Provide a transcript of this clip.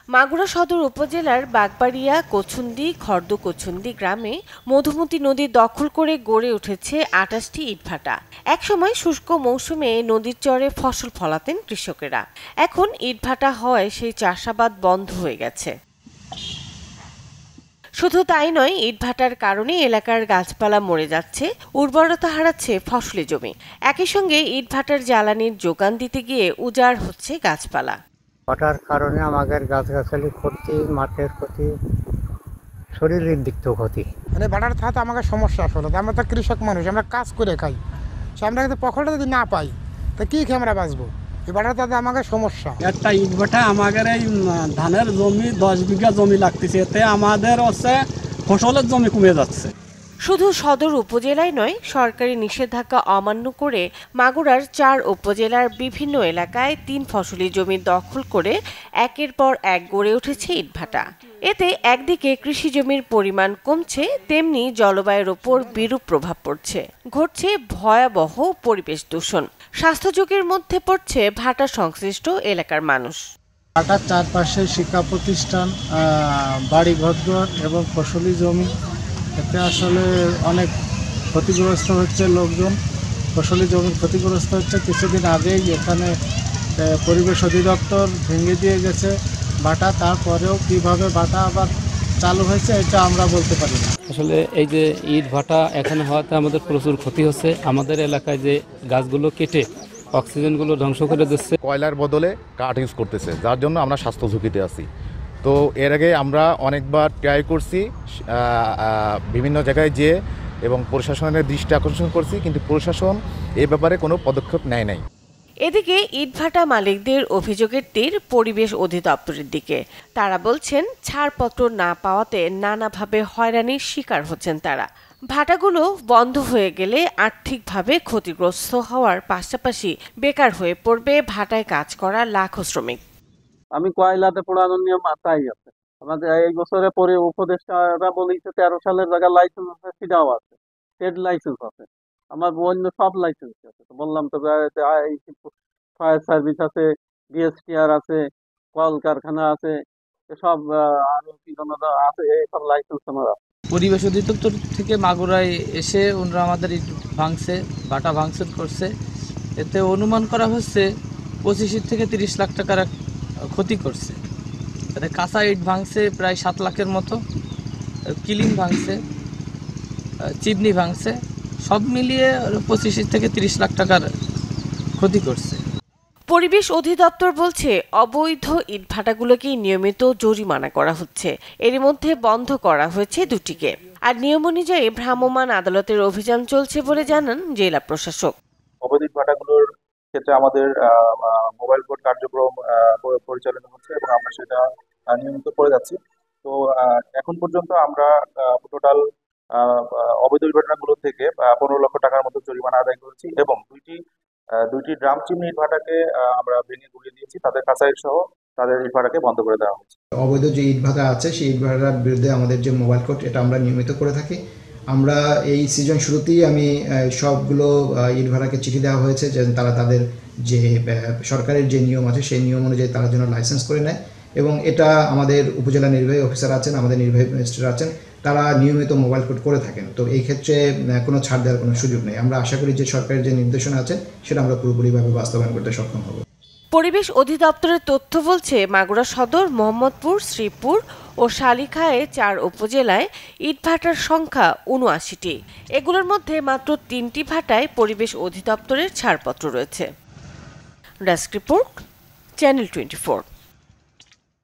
মাগুরা সদর উপজেলার বাগবাড়িয়া কচুন্দি খর্দ-কচুন্দি গ্রামে মধুমতি নদী দখল করে গড়ে উঠেছে ২৮টি ইটভাটা। একসময় শুষ্ক মৌসুমে নদীর চরে ফসল ফলাতেন কৃষকেরা। এখন ইটভাটা হওয়ায় সেই চাষাবাদ বন্ধ হয়ে গেছে। শুধু তাই নয়, ইটভাটার কারণে এলাকার গাছপালা মরে যাচ্ছে, উর্বরতা হারাচ্ছে ফসলি জমি। একই সঙ্গে ইটভাটার জ্বালানির যোগান দিতে গিয়ে উজাড় হচ্ছে গাছপালা। ভাটার কারণে আমাদের গাছগাছালি ক্ষতি, মাঠের ক্ষতি, শরীরের দিক থেকেও ক্ষতি। মানে ভাটার থাকতে আমাদের সমস্যা আসলে, আমরা তো কৃষক মানুষ, আমরা কাজ করে খাই। আমরা কিন্তু ফসলটা যদি না পাই তা কি খেয়ে আমরা বাঁচবো? এই ভাটার তাতে আমাদের সমস্যা। একটা ইটভাটা আমাদের এই ধানের জমি 10 বিঘা জমি লাগতেছে, এতে আমাদের হচ্ছে ফসলের জমি কমে যাচ্ছে। শুধু সদর উপজেলায় নয়, সরকারি নিষেধাজ্ঞা অমান্য করে মাগুরার ৪ উপজেলার বিভিন্ন এলাকায় ৩ ফসলি জমি দখল করে একের পর এক গড়ে উঠেছে ইটভাটা। এতে একদিকে কৃষি জমির পরিমাণ কমছে, তেমনি জলবায়ুর ওপর বিরূপ প্রভাব পড়ছে। ঘটছে ভয়াবহ পরিবেশ দূষণ। স্বাস্থ্য ঝুঁকির মধ্যে পড়ছে ভাটা সংশ্লিষ্ট এলাকার মানুষ। ভাটার চারপাশে শিক্ষা প্রতিষ্ঠান, বাড়িঘর এবং ফসলি জমি, এতে আসলে অনেক ক্ষতিগ্রস্ত হচ্ছে লোকজন। ফসলি জমি ক্ষতিগ্রস্ত হচ্ছে। কিছুদিন আগেই এখানে পরিবেশ অধিদপ্তর ভেঙে দিয়ে গেছে ভাটা, তারপরেও কিভাবে ভাটা আবার চালু হয়েছে এটা আমরা বলতে পারি না। আসলে এই যে ইট ভাটা এখানে হওয়াতে আমাদের প্রচুর ক্ষতি হচ্ছে। আমাদের এলাকায় যে গাছগুলো কেটে অক্সিজেনগুলো ধ্বংস করে দিচ্ছে। কয়লার বদলে কাঠ ইউজ করতেছে, যার জন্য আমরা স্বাস্থ্য ঝুঁকিতে আছি। তো এর আগে আমরা অনেকবার ট্রাই করছি বিভিন্ন জায়গায় যেয়ে, এবং প্রশাসনের দৃষ্টি আকর্ষণ করছি, কিন্তু প্রশাসন এ ব্যাপারে কোনো পদক্ষেপ নেয় নাই। এদিকে ইটভাটা মালিকদের অভিযোগের তীর পরিবেশ অধিদপ্তরের দিকে। তারা বলছেন, ছাড়পত্র না পাওয়াতে নানাভাবে হয়রানির শিকার হচ্ছেন তারা। ভাটাগুলো বন্ধ হয়ে গেলে আর্থিকভাবে ক্ষতিগ্রস্ত হওয়ার পাশাপাশি বেকার হয়ে পড়বে ভাটায় কাজ করা লাখো শ্রমিক। আমি কয়লাতে পোড়ানোর নিয়ম মাথায় আছে। আমাদের এই বছরে পরে উপদেষ্টারা বলেছে 13 সালের জায়গায় লাইসেন্স আছে, সেটাও আছে, ট্রেড লাইসেন্স আছে, আমার অন্য সব লাইসেন্স আছে। তো বললাম তো ফায়ার সার্ভিস আছে, ডিএসটিআর আছে, কলকারখানা আছে, এসব আরো কি আছে, এইসব লাইসেন্স আমার আছে। পরিবেশ অধিদপ্তর থেকে মাগুরায় এসে ওনারা আমাদের ইট ভাঙছে, ভাটা ভাঙচুর করছে। এতে অনুমান করা হচ্ছে 25 থেকে 30 লাখ টাকার ক্ষতি করছে। এতে কাঁচা ইট ভাঙছে প্রায় 7 লাখের মতো, কিলিং ভাঙছে, চিমনি ভাঙছে, সব মিলিয়ে 25 থেকে 30 লাখ টাকার ক্ষতি করছে। পরিবেশ অধিদপ্তর বলছে, অবৈধ ইটভাটাগুলোকে নিয়মিত জরিমানা করা হচ্ছে। এর মধ্যে বন্ধ করা হয়েছে 2টিকে। আর নিয়ম অনুযায়ী ভ্রাম্যমাণ আদালতের অভিযান চলছে বলে জানান জেলা প্রশাসক। অবৈধ ইটভাটাগুলোর ক্ষেত্রে আমাদের মোবাইল কোর্ট কার্যক্রম পরিচালনা হচ্ছে, এবং আমরা সেটা নিয়মিত করে যাচ্ছি। তো এখন পর্যন্ত আমরা টোটাল অবৈধ ইটভাটাগুলো থেকে 15 লক্ষ টাকার মতো জরিমানা আদায় করেছি, এবং দুইটি ড্রাম চিমনি ইটভাটাকে আমরা ভেঙে গুড়িয়ে দিয়েছি, তাদের কাঁচাইট সহ তাদের ইটভাটাকে বন্ধ করে দেওয়া হয়েছে। অবৈধ যে ইটভাটা আছে সেই ইটভাটার বিরুদ্ধে আমাদের যে মোবাইল কোর্ট, এটা আমরা নিয়মিত করে থাকি। আমরা এই সিজন শুরুতেই আমি সবগুলো ইটভাটাকে চিঠি দেওয়া হয়েছে যে তারা তাদের যে সরকারের যে নিয়ম আছে সেই নিয়ম অনুযায়ী তারা যেন লাইসেন্স করে নেয়, এবং এটা আমাদের উপজেলা নির্বাহী অফিসার আছেন, আমাদের নির্বাহী ম্যাজিস্ট্রেট আছেন, তারা নিয়মিত মোবাইল কোর্ট করে থাকেন। তো এই ক্ষেত্রে কোনো ছাড় দেওয়ার কোনো সুযোগ নেই। আমরা আশা করি যে সরকারের যে নির্দেশনা আছে সেটা আমরা পুরোপুরিভাবে বাস্তবায়ন করতে সক্ষম হব। পরিবেশ অধিদপ্তরের তথ্য বলছে, মাগুরা সদর, মোহাম্মদপুর, শ্রীপুর ও শালিখায় 4 উপজেলায় ইটভাটার সংখ্যা ৭৯টি। এগুলোর মধ্যে মাত্র 3টি ভাটায় পরিবেশ অধিদপ্তরের ছাড়পত্র রয়েছে। Desk report, channel 24।